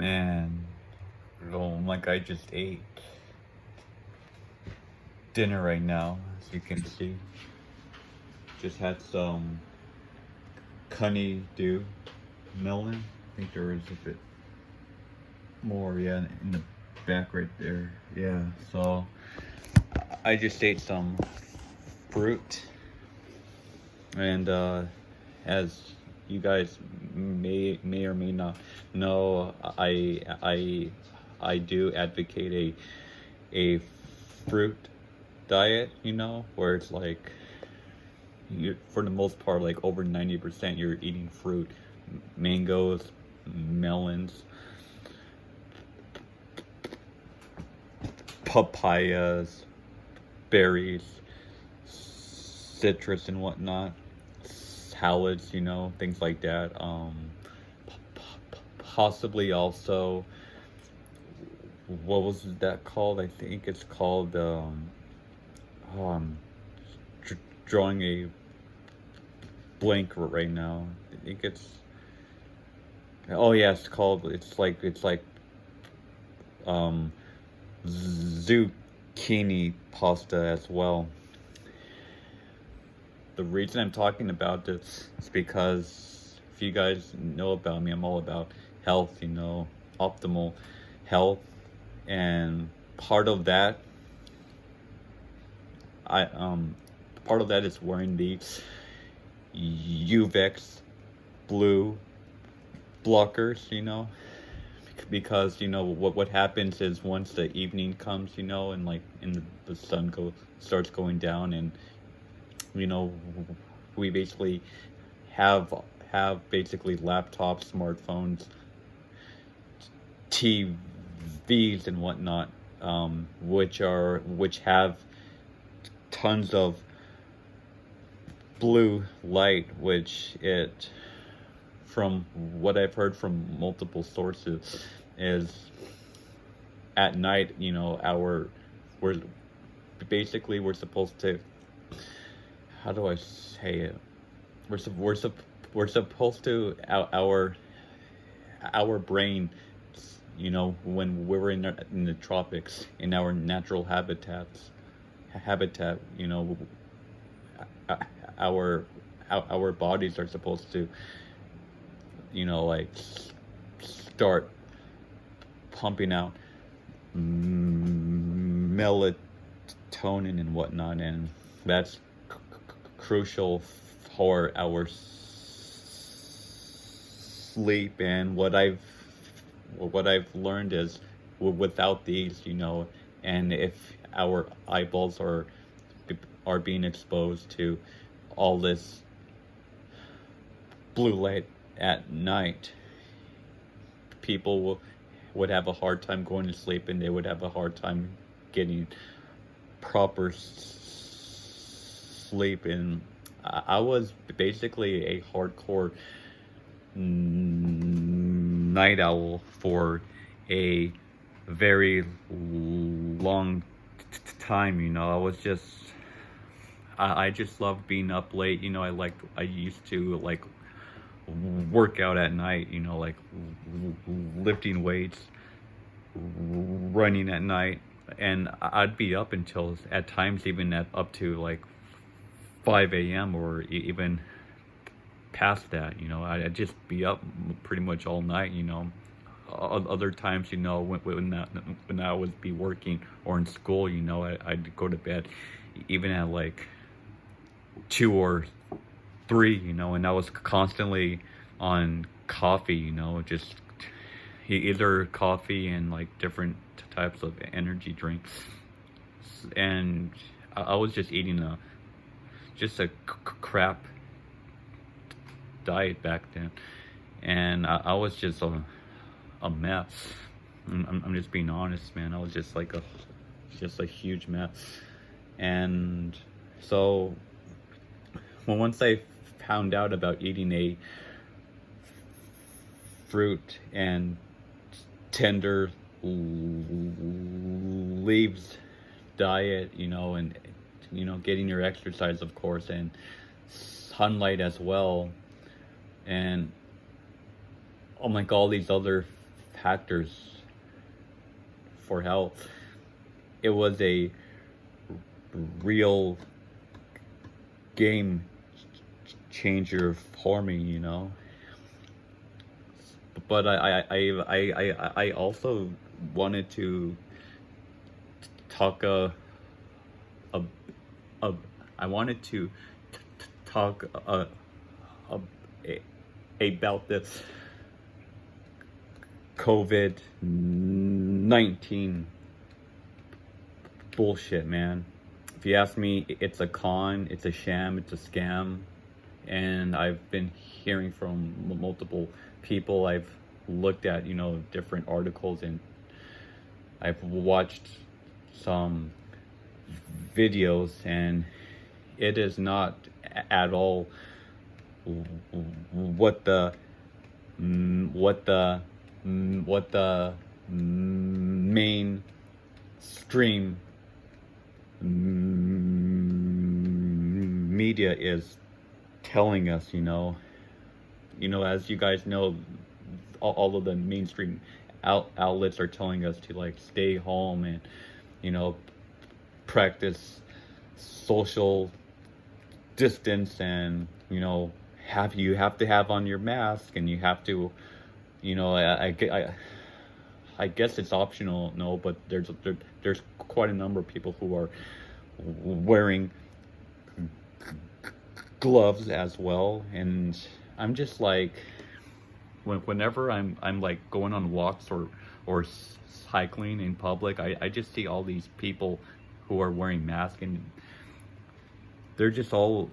Man, like I just ate dinner right now, as you can see. Just had some honeydew melon. I think there is a bit more, yeah, in the back right there. Yeah, so I just ate some fruit, and as you guys may or may not know, I do advocate a fruit diet, where it's like for the most part, like over 90% you're eating fruit, mangoes, melons, papayas, berries, citrus and whatnot, salads, things like that. Possibly also, what was that called? I think it's called drawing a blank right now. I think it's, oh yeah, it's like zucchini pasta as well. The reason I'm talking about this is because if you guys know about me, I'm all about health, optimal health, and part of that is wearing the UVX blue blockers, because what happens is once the evening comes, and the sun starts going down, and we basically have basically laptops, smartphones, TVs and whatnot, which have tons of blue light, which it, from what I've heard from multiple sources, is at night, we're supposed to, how do I say it? We're supposed to, our brain, when we're in the tropics, in our natural habitat, our bodies are supposed to, like start pumping out melatonin and whatnot, and that's crucial for our sleep. And what I've learned is, without these, and if our eyeballs are being exposed to all this blue light at night, people would have a hard time going to sleep, and they would have a hard time getting proper sleep. And I was basically a hardcore night owl for a very long time. I just loved being up late. I used to like work out at night, like lifting weights, running at night, and I'd be up until, at times, even up to like 5 a.m. or even past that. I'd just be up pretty much all night. Other times, when I would be working or in school, I'd go to bed even at like 2 or 3, and I was constantly on coffee, just either coffee and like different types of energy drinks. And I was just eating a crap diet back then, and I was just a mess. I'm just being honest, man. I was just like a huge mess. And so once I found out about eating a fruit and tender leaves diet, and getting your exercise, of course, and sunlight as well, and all these other factors for health. It was a real game changer for me, you know. But I also wanted to talk a, I wanted to talk about this COVID-19 bullshit, man. If you ask me, it's a con, it's a sham, it's a scam. And I've been hearing from multiple people. I've looked at, you know, different articles, and I've watched some videos, and it is not at all what the mainstream media is telling us, you know. As you guys know, all of the mainstream outlets are telling us to like stay home and, you know, practice social distance, and, you know, you have to have on your mask, and you have to, you know, I guess it's optional, no, but there's quite a number of people who are wearing gloves as well. And I'm just like, whenever I'm like going on walks or cycling in public, I just see all these people who are wearing masks, and they're just all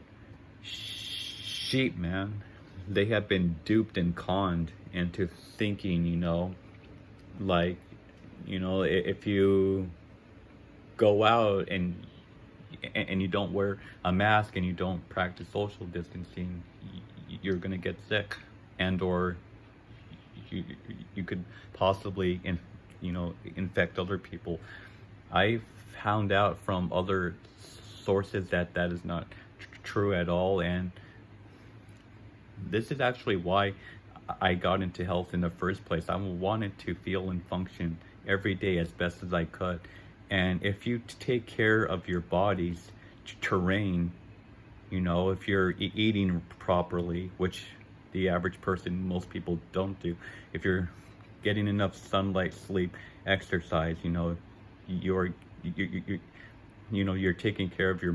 sheep, man. They have been duped and conned into thinking, you know, like, you know, if you go out and you don't wear a mask and you don't practice social distancing, you're gonna get sick, and or you could possibly infect other people. I found out from other sources that is not true at all, and this is actually why I got into health in the first place. I wanted to feel and function every day as best as I could. And if you take care of your body's terrain, you know, if you're eating properly, which the average person, most people don't do, if you're getting enough sunlight, sleep, exercise, you know, you're taking care of your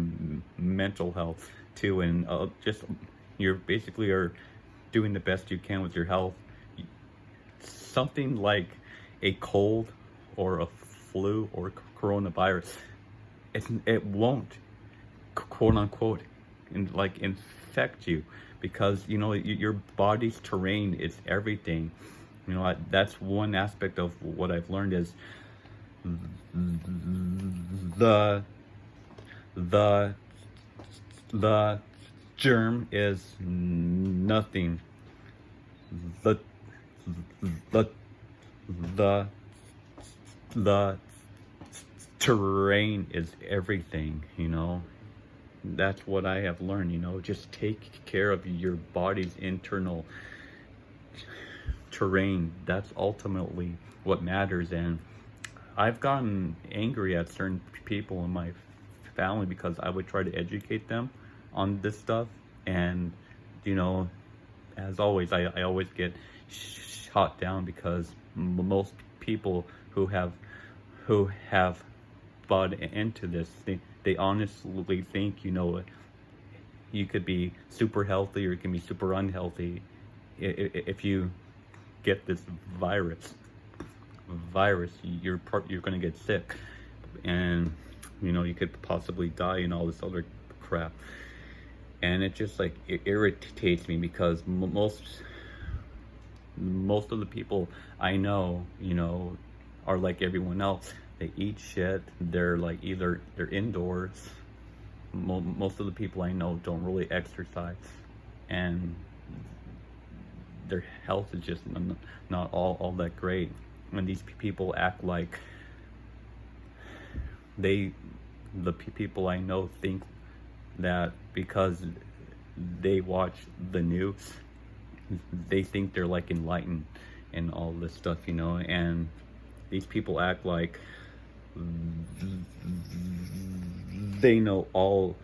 mental health too, and you're basically are doing the best you can with your health. Something like a cold or a flu or coronavirus, it won't, quote unquote, infect you, because, you know, your body's terrain is everything. You know, that's one aspect of what I've learned is the germ is nothing. The terrain is everything, you know. That's what I have learned, you know. Just take care of your body's internal terrain. That's ultimately what matters. And I've gotten angry at certain people in my family because I would try to educate them on this stuff, and, you know, as always, I always get shot down, because most people who have bought into this, they honestly think, you know, you could be super healthy or you can be super unhealthy if you get this virus. You're going to get sick, and, you know, you could possibly die and all this other crap. And it just, like, it irritates me, because most of the people I know, you know, are like everyone else. They eat shit. They're like, either they're indoors. Most of the people I know don't really exercise, and their health is just not all that great. And these people act like the people I know think that because they watch the news, they think they're like enlightened, and all this stuff, you know, and these people act like they know all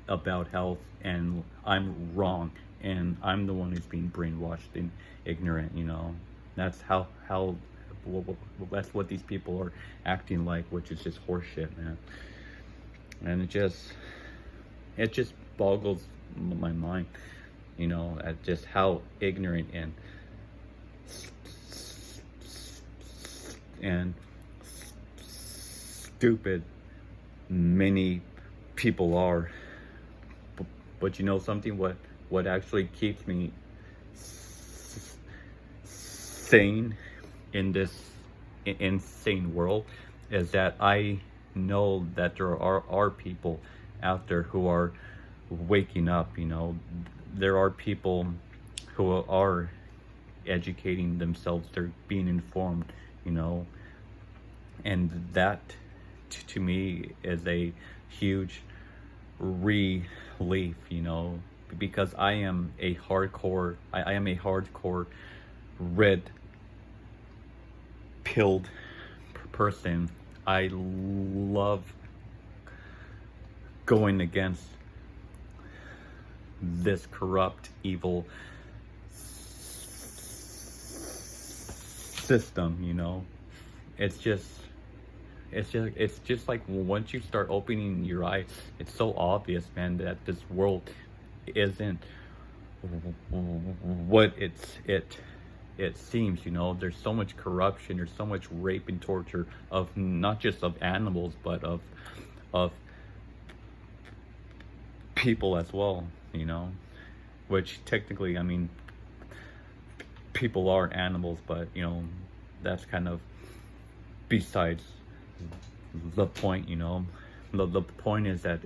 about health, and I'm wrong, and I'm the one who's being brainwashed and ignorant, you know. That's how that's what these people are acting like, which is just horseshit, man. And it just boggles my mind, you know, at just how ignorant and stupid many people are. But you know something, what actually keeps me sane in this insane world is that I know that there are people out there who are waking up, you know. There are people who are educating themselves, they're being informed, you know, and that to me is a huge relief, you know, because I am a hardcore red pilled person. I love going against this corrupt, evil system, you know. It's just like once you start opening your eyes, it's so obvious, man, that this world isn't what it seems, you know. There's so much corruption, there's so much rape and torture of not just of animals, but of people as well, you know. Which technically, I mean, people are animals, but you know, that's kind of besides the point, you know. The point is that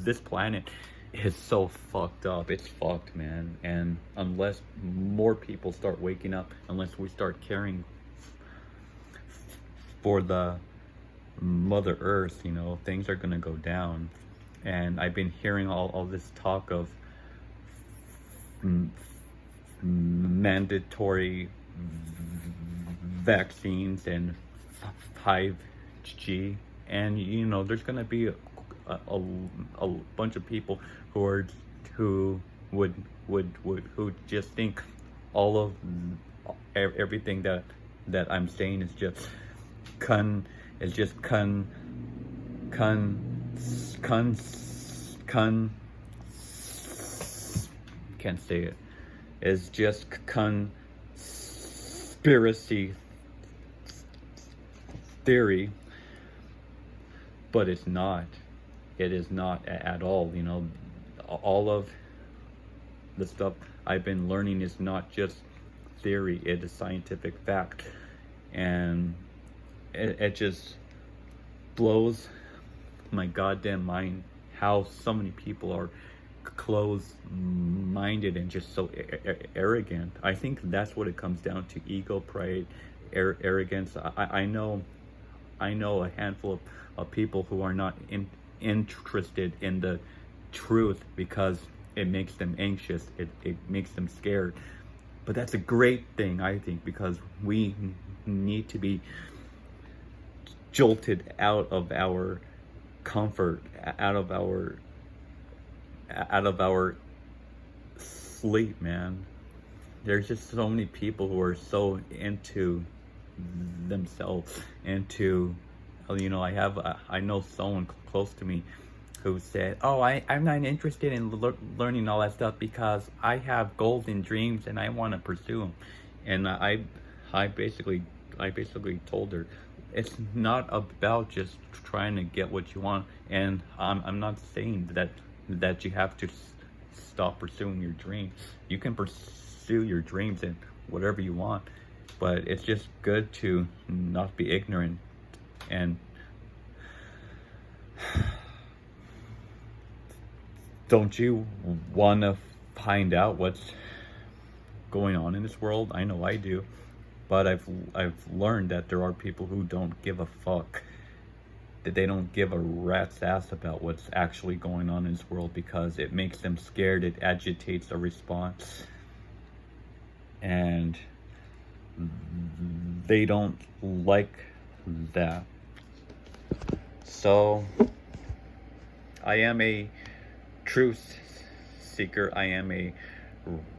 this planet is so fucked up. It's fucked, man. And unless more people start waking up, unless we start caring for the Mother Earth, you know, things are gonna go down. And I've been hearing all this talk of mandatory vaccines and 5G, and you know, there's gonna be a bunch of people who would just think all of everything that I'm saying is just can't say it, is just conspiracy theory, but it's not. It is not at all, you know. All of the stuff I've been learning is not just theory, it is scientific fact. And it just blows my goddamn mind how so many people are closed-minded and just so arrogant. I think that's what it comes down to: ego, pride, arrogance. I know a handful of people who are not interested in the truth because it makes them anxious, it makes them scared. But that's a great thing, I think, because we need to be jolted out of our comfort, out of our sleep, man. There's just so many people who are so into themselves, into, you know, I know someone close to me who said, oh, I'm not interested in learning all that stuff because I have goals and dreams and I want to pursue them. And I basically told her, it's not about just trying to get what you want. And I'm not saying that you have to stop pursuing your dreams. You can pursue your dreams and whatever you want, but it's just good to not be ignorant. And don't you want to find out what's going on in this world? I know I do, but I've learned that there are people who don't give a fuck. they don't give a rat's ass about what's actually going on in this world, because it makes them scared. It agitates a response, and they don't like that. So I am a truth seeker. I am a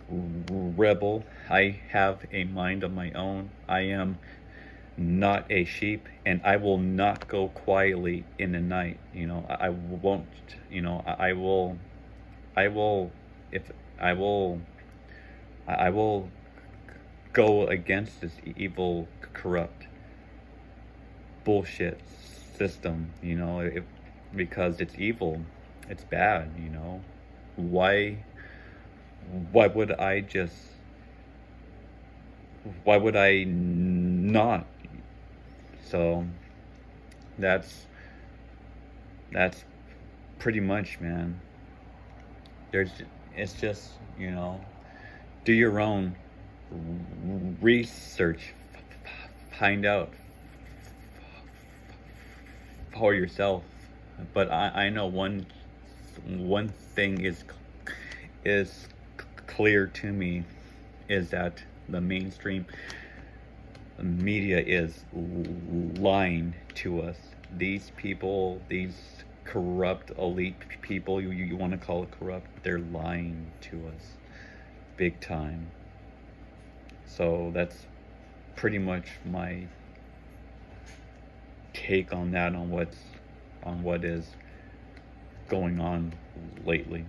rebel. I have a mind of my own. I am not a sheep, and I will not go quietly in the night. I won't, I will, if I will go against this evil, corrupt bullshit system, because it's evil, it's bad. Why would I not? So that's pretty much, man. It's just, do your own research, find out for yourself. But I know one thing is clear to me, is that the mainstream media is lying to us. These people, these corrupt elite people, you want to call it corrupt, they're lying to us big time. So that's pretty much my take on that, on what is going on lately.